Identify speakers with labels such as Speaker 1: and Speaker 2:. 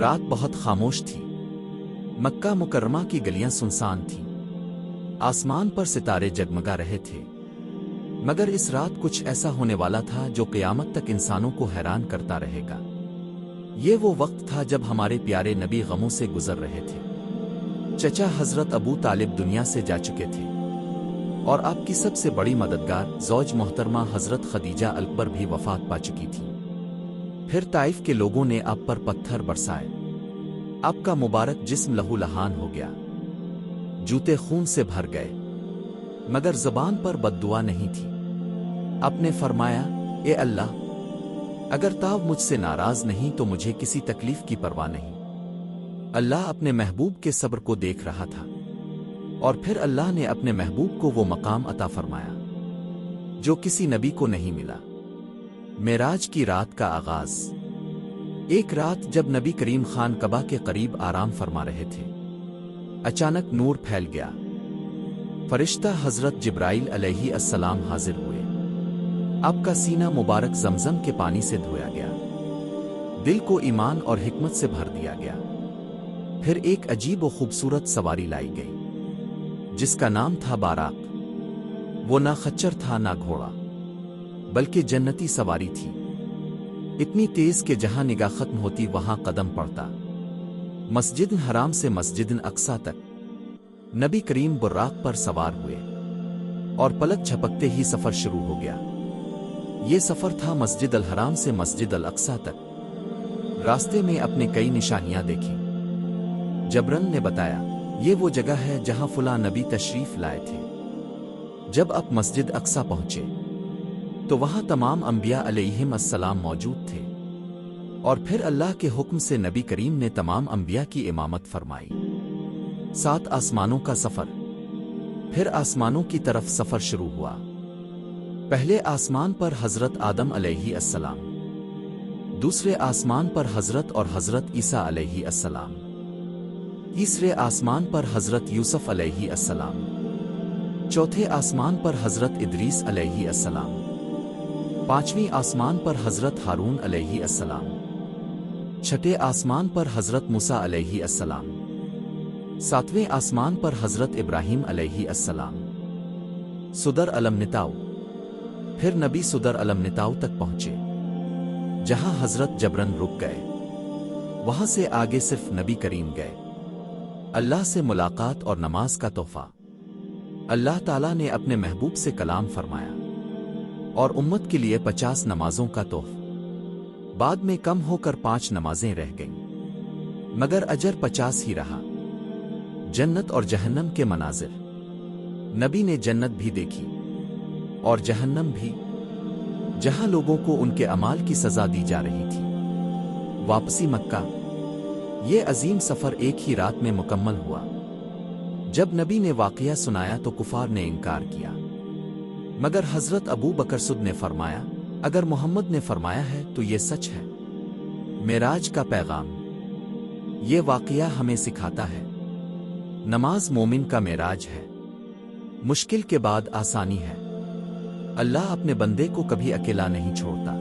Speaker 1: رات بہت خاموش تھی۔ مکہ مکرمہ کی گلیاں سنسان تھیں۔ آسمان پر ستارے جگمگا رہے تھے، مگر اس رات کچھ ایسا ہونے والا تھا جو قیامت تک انسانوں کو حیران کرتا رہے گا۔ یہ وہ وقت تھا جب ہمارے پیارے نبی غموں سے گزر رہے تھے۔ چچا حضرت ابو طالب دنیا سے جا چکے تھے، اور آپ کی سب سے بڑی مددگار زوج محترمہ حضرت خدیجہ اکبر بھی وفات پا چکی تھی۔ پھر طائف کے لوگوں نے آپ پر پتھر برسائے۔ آپ کا مبارک جسم لہو لہان ہو گیا، جوتے خون سے بھر گئے، مگر زبان پر بد دعا نہیں تھی۔ آپ نے فرمایا، اے اللہ، اگر تاؤ مجھ سے ناراض نہیں تو مجھے کسی تکلیف کی پرواہ نہیں۔ اللہ اپنے محبوب کے صبر کو دیکھ رہا تھا، اور پھر اللہ نے اپنے محبوب کو وہ مقام عطا فرمایا جو کسی نبی کو نہیں ملا۔ معراج کی رات کا آغاز۔ ایک رات جب نبی کریم خان کعبہ کے قریب آرام فرما رہے تھے، اچانک نور پھیل گیا۔ فرشتہ حضرت جبرائیل علیہ السلام حاضر ہوئے۔ آپ کا سینہ مبارک زمزم کے پانی سے دھویا گیا، دل کو ایمان اور حکمت سے بھر دیا گیا۔ پھر ایک عجیب و خوبصورت سواری لائی گئی جس کا نام تھا باراق۔ وہ نہ خچر تھا نہ گھوڑا، بلکہ جنتی سواری تھی، اتنی تیز کہ جہاں نگاہ ختم ہوتی وہاں قدم پڑتا۔ مسجد حرام سے مسجد اقصیٰ تک نبی کریم براق پر سوار ہوئے، اور پلک جھپکتے ہی سفر شروع ہو گیا۔ یہ سفر تھا مسجد الحرام سے مسجد الاقصیٰ تک۔ راستے میں اپنے کئی نشانیاں دیکھیں۔ جبرن نے بتایا، یہ وہ جگہ ہے جہاں فلاں نبی تشریف لائے تھے۔ جب آپ مسجد اقصیٰ پہنچے تو وہاں تمام انبیاء علیہم السلام موجود تھے، اور پھر اللہ کے حکم سے نبی کریم نے تمام انبیاء کی امامت فرمائی۔ 7 آسمانوں کا سفر۔ پھر آسمانوں کی طرف سفر شروع ہوا۔ پہلے آسمان پر حضرت آدم علیہ السلام، دوسرے آسمان پر حضرت اور حضرت عیسیٰ علیہ السلام، تیسرے آسمان پر حضرت یوسف علیہ السلام، چوتھے آسمان پر حضرت ادریس علیہ السلام، پانچویں آسمان پر حضرت ہارون علیہ السلام، چھٹے آسمان پر حضرت موسیٰ علیہ السلام، ساتویں آسمان پر حضرت ابراہیم علیہ السلام۔ صدر المنتاؤ۔ پھر نبی صدر المنتاؤ تک پہنچے، جہاں حضرت جبرن رک گئے۔ وہاں سے آگے صرف نبی کریم گئے۔ اللہ سے ملاقات اور نماز کا تحفہ۔ اللہ تعالیٰ نے اپنے محبوب سے کلام فرمایا، اور امت کے لیے 50 نمازوں کا تحفہ۔ بعد میں کم ہو کر 5 نمازیں رہ گئیں، مگر اجر 50 ہی رہا۔ جنت اور جہنم کے مناظر۔ نبی نے جنت بھی دیکھی اور جہنم بھی، جہاں لوگوں کو ان کے اعمال کی سزا دی جا رہی تھی۔ واپسی مکہ۔ یہ عظیم سفر ایک ہی رات میں مکمل ہوا۔ جب نبی نے واقعہ سنایا تو کفار نے انکار کیا، مگر حضرت ابو بکر صدیق نے فرمایا، اگر محمد نے فرمایا ہے تو یہ سچ ہے۔ معراج کا پیغام۔ یہ واقعہ ہمیں سکھاتا ہے، نماز مومن کا معراج ہے۔ مشکل کے بعد آسانی ہے۔ اللہ اپنے بندے کو کبھی اکیلا نہیں چھوڑتا۔